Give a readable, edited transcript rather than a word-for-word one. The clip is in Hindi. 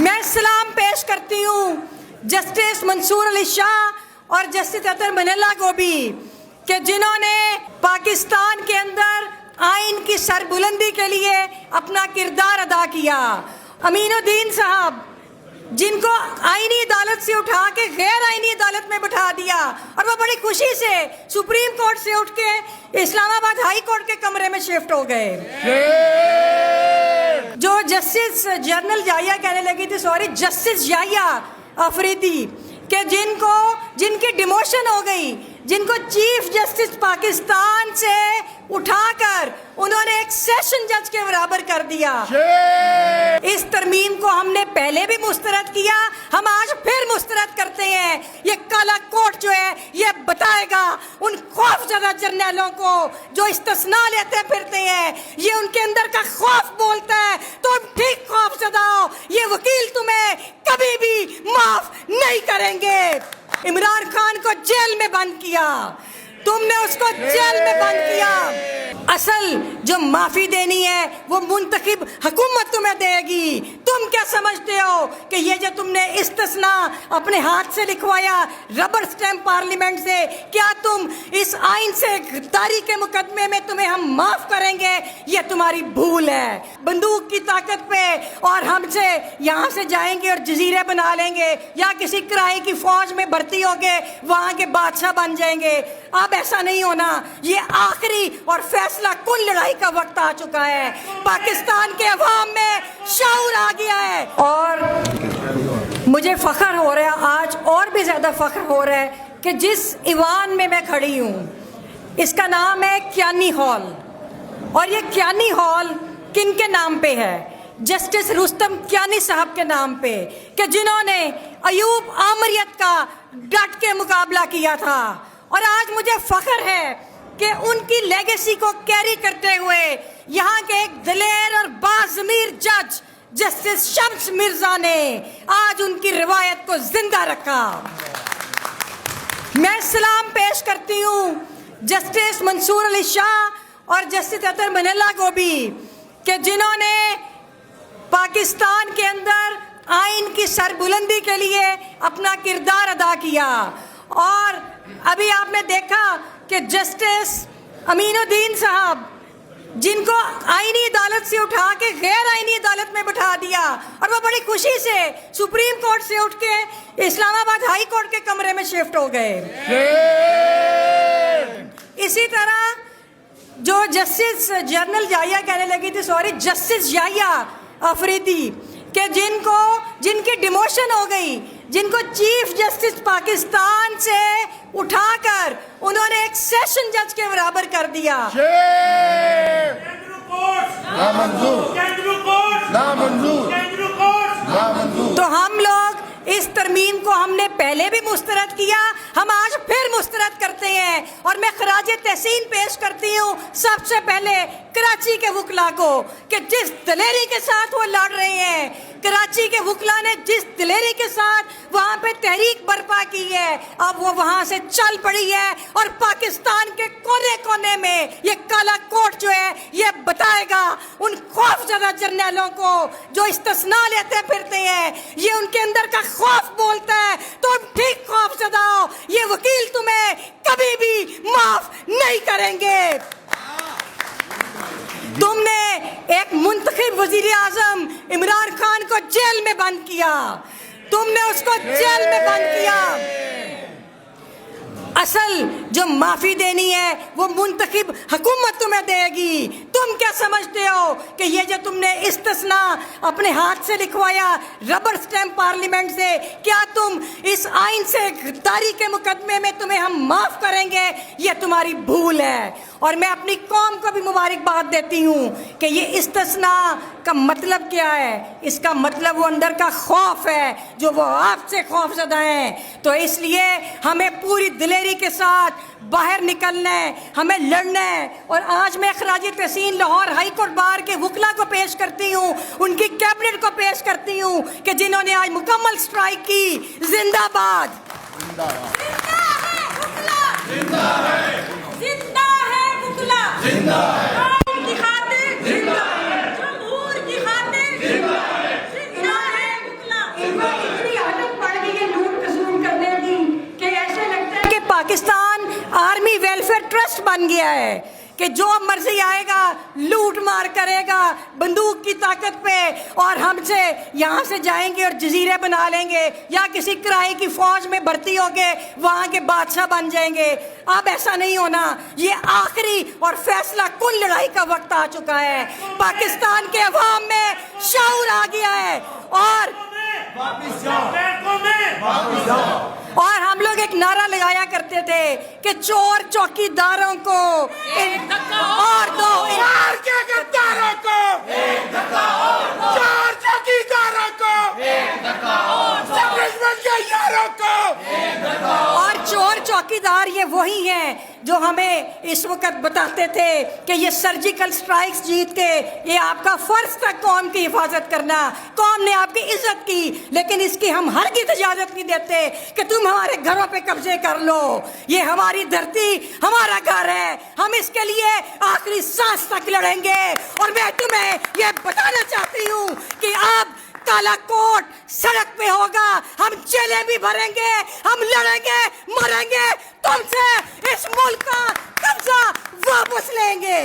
मैं सलाम पेश करती हूँ जस्टिस मंसूर अली शाह और जस्टिस अतर मनल्ला को भी कि जिन्होंने पाकिस्तान के अंदर आइन की सरबुलंदी के लिए अपना किरदार अदा किया। अमीनुद्दीन साहब जिनको आईनी अदालत से उठा के गैर आईनी अदालत में बिठा दिया और वो बड़ी खुशी से सुप्रीम कोर्ट से उठ के इस्लामाबाद हाई कोर्ट के कमरे में शिफ्ट हो गए। जो जस्टिस जनरल याहिया कहने लगी थी, सॉरी जस्टिस याहिया अफरीदी के जिनकी डिमोशन हो गई, जिनको चीफ जस्टिस पाकिस्तान से उठाकर उन्होंने एक सेशन जज के बराबर कर दिया। इस तरमीम को हमने पहले भी मुस्तरद किया, हम आज फिर मुस्तरद करते हैं। ये काला कोर्ट जो है ये बताएगा उन खौफजदा जर्नलों को जो इस्तिस्ना लेते फिरते हैं, ये उनके अंदर का खौफ बोलता है। तुम ठीक खौफजदा हो, ये वकील तुम्हें कभी भी माफ नहीं करेंगे। इमरान खान को जेल में बंद किया, तुमने उसको जेल में बंद किया। असल जो माफी देनी है वो मुंतखब हुकूमत तुम्हें देगी। तुम क्या समझते हो कि ये जो तुमने इस्तिस्ना अपने हाथ से लिखवाया रबर स्टैम्प पार्लियामेंट से, क्या तुम इस आइन से गद्दारी के मुकदमे में तुम्हें हम माफ करेंगे? ये तुम्हारी भूल है। बंदूक की ताकत पे और हमसे यहाँ से जाएंगे और जजीरे बना लेंगे या किसी किराए की फौज में भर्ती होके वहाँ के बादशाह बन जाएंगे। अब ऐसा नहीं होना। ये आखिरी और फैसला कुल लड़ाई का वक्त आ चुका है। पाकिस्तान के अवाम में शऊर आ गया है और मुझे फख्र हो रहा है, आज और भी ज्यादा फख्र हो रहा है कि जिस ईवान में मैं खड़ी हूँ इसका नाम है कियानी हॉल। और ये कियानी हॉल किन के नाम पे है? जस्टिस रुस्तम कियानी साहब के नाम पे, कि जिन्होंने अयूब आमरियत का डट के मुकाबला किया था। और आज मुझे फख्र है कि उनकी लेगेसी को कैरी करते हुए यहाँ के एक दिलेर और बाज़मीर जज जस्टिस शम्स मिर्जा ने आज उनकी रिवायत को जिंदा रखा। मैं सलाम पेश करती हूँ जस्टिस मंसूर अली शाह और जस्टिस अतर मनल्ला को भी कि जिन्होंने पाकिस्तान के अंदर आइन की सरबुलंदी के लिए अपना किरदार अदा किया। और अभी आपने देखा कि जस्टिस अमीनुद्दीन साहब जिनको आईनी अदालत से उठा के गैर आईनी अदालत में बिठा दिया और वो बड़ी खुशी से सुप्रीम कोर्ट से उठ के इस्लामाबाद हाई कोर्ट के कमरे में शिफ्ट हो गए। इसी तरह जो जस्टिस जनरल याहिया कहने लगी थी, सॉरी जस्टिस याहिया अफरीदी के जिनकी डिमोशन हो गई, जिनको चीफ जस्टिस पाकिस्तान से उठाकर उन्होंने एक सेशन जज के बराबर कर दिया। तो हम लोग इस तरमीम को हमने पहले भी मुस्तरद किया, हम आज फिर मुस्तरद करते हैं। और मैं खराज तहसीन पेश करती हूँ सबसे पहले कराची के वकला को कि जिस दिलेरी के साथ वो लड़ रहे हैं, कराची के वकला ने जिस दिलेरी के साथ वहाँ पे तहरीक बर्पा की है, अब वो वहाँ से चल पड़ी है और पाकिस्तान के कोने कोने में ये काला कोर्ट जो है ये बताएगा उन खौफजदा जर्नलों को जो इस्तिस्ना लेते फिरते हैं, ये उनके अंदर का खौफ बोलता है। तुम ठीक खौफजदा हो, ये वकील तुम्हें कभी भी माफ नहीं करेंगे। तुमने एक मुंतखब वजीर आजम इमरान खान को जेल में बंद किया, तुमने उसको जेल में बंद किया। असल जो माफी देनी है वो मुंतखब हुकूमत तुम्हें देगी। तुम क्या समझते हो कि ये जो तुमने इस्तिस्ना अपने हाथ से लिखवाया रबर स्टैम्प पार्लियामेंट से, क्या तुम इस आइन से गद्दारी के मुकदमे में तुम्हें हम माफ करेंगे? ये तुम्हारी भूल है। और मैं अपनी कौम को भी मुबारकबाद देती हूँ कि ये इस्तिस्ना का मतलब क्या है। इसका मतलब वो अंदर का खौफ है जो वो आपसे खौफजदा हैं। तो इसलिए हमें पूरी दिलेरी के साथ बाहर निकलना है, हमें लड़ना है। और आज मैं खराज तहसीन लाहौर हाई कोर्ट बार के वकला को पेश करती हूँ, उनकी कैबिनेट को पेश करती हूँ कि जिन्होंने आज मुकम्मल स्ट्राइक की। जिंदाबाद, की खातिर, जमहूर की खातिर, जिंदा है वकला। पाकिस्तान आर्मी वेलफेयर ट्रस्ट बन गया है कि जो मर्जी आएगा लूट मार करेगा बंदूक की ताकत पे, और हमसे यहाँ से जाएंगे और जजीरे बना लेंगे या किसी किराए की फौज में भर्ती होके वहाँ के बादशाह बन जाएंगे। अब ऐसा नहीं होना। ये आखिरी और फैसला कुल लड़ाई का वक्त आ चुका है। पाकिस्तान के अवाम में शऊर आ गया है और हम लोग एक नारा लगाया करते थे कि चोर चौकीदारों को और दो, मार के गद्दारों को चोर चौकीदारों को दुश्मन के यारों को। और चोर चौकीदार ये वही हैं जो हमें इस वक्त बताते थे कि ये सर्जिकल स्ट्राइक्स जीत के ये आपका फर्ज था कौम की हिफाजत करना, कौम ने आपकी इज्जत की, लेकिन इसकी हम हरगिज़ इजाजत नहीं देते कि तुम हमारे घरों पे कब्जे कर लो। ये हमारी धरती हमारा घर है, हम इसके लिए आखिरी सांस तक लड़ेंगे। और मैं तुम्हें ये बताना चाहती हूँ कि अब काला कोट सड़क पे होगा, हम जेलें भी भरेंगे, हम लड़ेंगे, मरेंगे, तुमसे इस मुल्क का कब्जा वापस लेंगे।